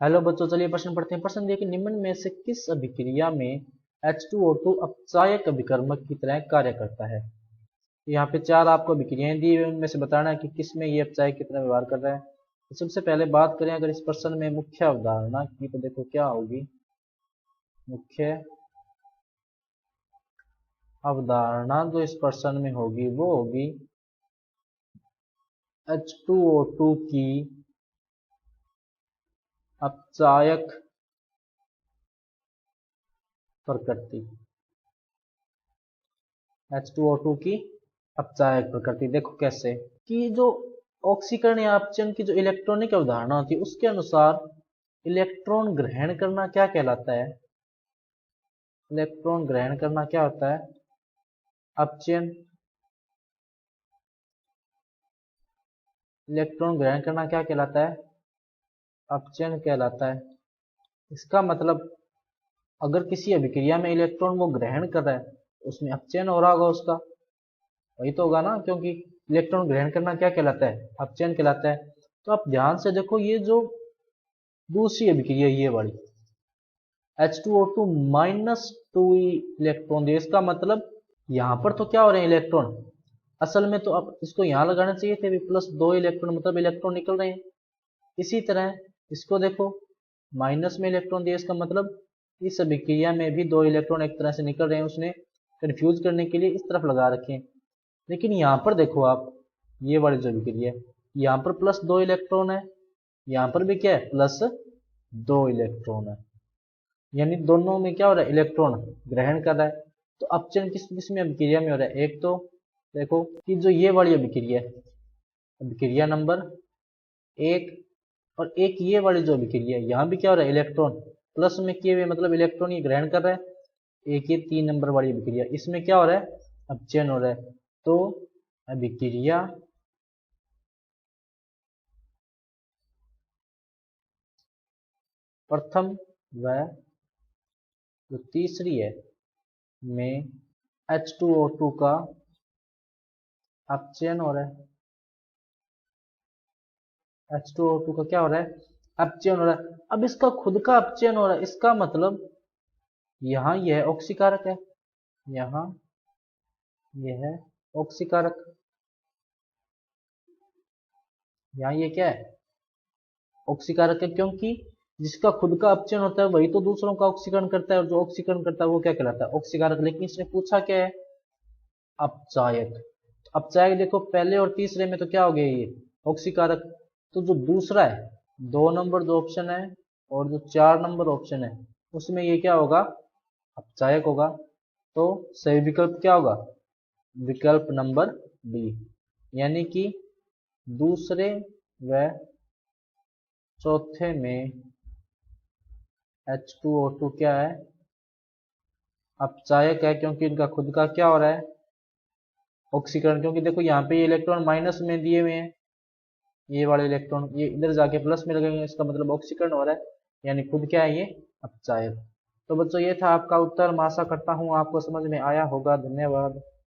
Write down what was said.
Hello बच्चों, चलिए प्रश्न पढ़ते हैं। प्रश्न देखिए, निम्न में से किस अभिक्रिया में H2O2 अपचायक अभिकर्मक की तरह कार्य करता है। यहाँ पे चार आपको अभिक्रियाएं दी हुई, उनमें से बताना है कि किस में ये अपचायक की तरह व्यवहार कर रहा है। तो सबसे पहले बात करें अगर इस प्रश्न में मुख्य अवधारणा की, तो देखो क्या होगी। मुख्य अवधारणा जो इस प्रश्न में होगी वो होगी H2O2 की अपचायक प्रकृति। H2O2 की अपचायक प्रकृति देखो कैसे कि जो ऑक्सीकरण या अपचयन की जो इलेक्ट्रॉनिक अवधारणा होती है उसके अनुसार इलेक्ट्रॉन ग्रहण करना क्या कहलाता है। इलेक्ट्रॉन ग्रहण करना क्या होता है, अपचयन। इलेक्ट्रॉन ग्रहण करना क्या कहलाता है, अपचयन कहलाता है। इसका मतलब अगर किसी अभिक्रिया में इलेक्ट्रॉन वो ग्रहण कर रहा है उसमें अपचयन हो रहा होगा उसका, वही तो होगा ना, क्योंकि इलेक्ट्रॉन ग्रहण करना क्या कहलाता है, अपचयन कहलाता है। तो आप ध्यान से देखो, ये जो दूसरी अभिक्रिया ये वाली H2O2 -2 इलेक्ट्रॉन दिए, इसका मतलब यहाँ पर तो क्या हो रहे हैं इलेक्ट्रॉन, असल में तो अब इसको यहाँ लगाना चाहिए थे, +2 इलेक्ट्रॉन, मतलब इलेक्ट्रॉन निकल रहे हैं। इसी तरह इसको देखो, माइनस में इलेक्ट्रॉन दिया, इसका मतलब इस अभिक्रिया में भी 2 इलेक्ट्रॉन एक तरह से निकल रहे हैं, उसने कंफ्यूज करने के लिए इस तरफ लगा रखे हैं। लेकिन यहाँ पर देखो आप, ये वाली जो अभिक्रिया है यहाँ पर +2 इलेक्ट्रॉन है, यहाँ पर भी क्या है, +2 इलेक्ट्रॉन है, यानी दोनों में क्या हो रहा है, इलेक्ट्रॉन ग्रहण कर रहा है। तो अपचयन किस किस में अभिक्रिया में हो रहा है, एक तो देखो कि जो ये वाली अभिक्रिया है, अभिक्रिया नंबर 1, और एक ये वाली जो अभिक्रिया है यहाँ भी क्या हो रहा है, इलेक्ट्रॉन प्लस में किए हुए, मतलब इलेक्ट्रॉन ये ग्रहण कर रहा है। एक ये 3 नंबर वाली अभिक्रिया, इसमें क्या हो रहा है, अपचयन हो रहा है। तो अभिक्रिया प्रथम व जो तीसरी है में H2O2 का अपचयन हो रहा है। H2O2 का क्या हो रहा है, अपचयन हो रहा है। अब इसका खुद का अपचयन हो रहा है, इसका मतलब यहाँ यह ऑक्सीकारक है, यहाँ यह ऑक्सीकारक, यहाँ ये क्या है, ऑक्सीकारक है, क्योंकि जिसका खुद का अपचयन होता है वही तो दूसरों का ऑक्सीकरण करता है, और जो ऑक्सीकरण करता है वो क्या कहलाता है, ऑक्सीकारक। लेकिन इसने पूछा क्या है, अपचायक। अपचायक देखो पहले और तीसरे में तो क्या हो गया, ये ऑक्सीकारक। तो जो दूसरा है, 2 नंबर जो ऑप्शन है और जो 4 नंबर ऑप्शन है, उसमें ये क्या होगा, अपचायक होगा। तो सही विकल्प क्या होगा, विकल्प नंबर बी, यानी कि दूसरे व चौथे में H2O2 क्या है, अपचायक है, क्योंकि इनका खुद का क्या हो रहा है, ऑक्सीकरण। क्योंकि देखो यहाँ पे ये इलेक्ट्रॉन माइनस में दिए हुए हैं, ये वाले इलेक्ट्रॉन ये इधर जाके प्लस में लगेंगे, इसका मतलब ऑक्सीकरण हो रहा है, यानी खुद क्या है, ये अपचायक। तो बच्चों ये था आपका उत्तर। मैं आशा करता हूँ आपको समझ में आया होगा। धन्यवाद।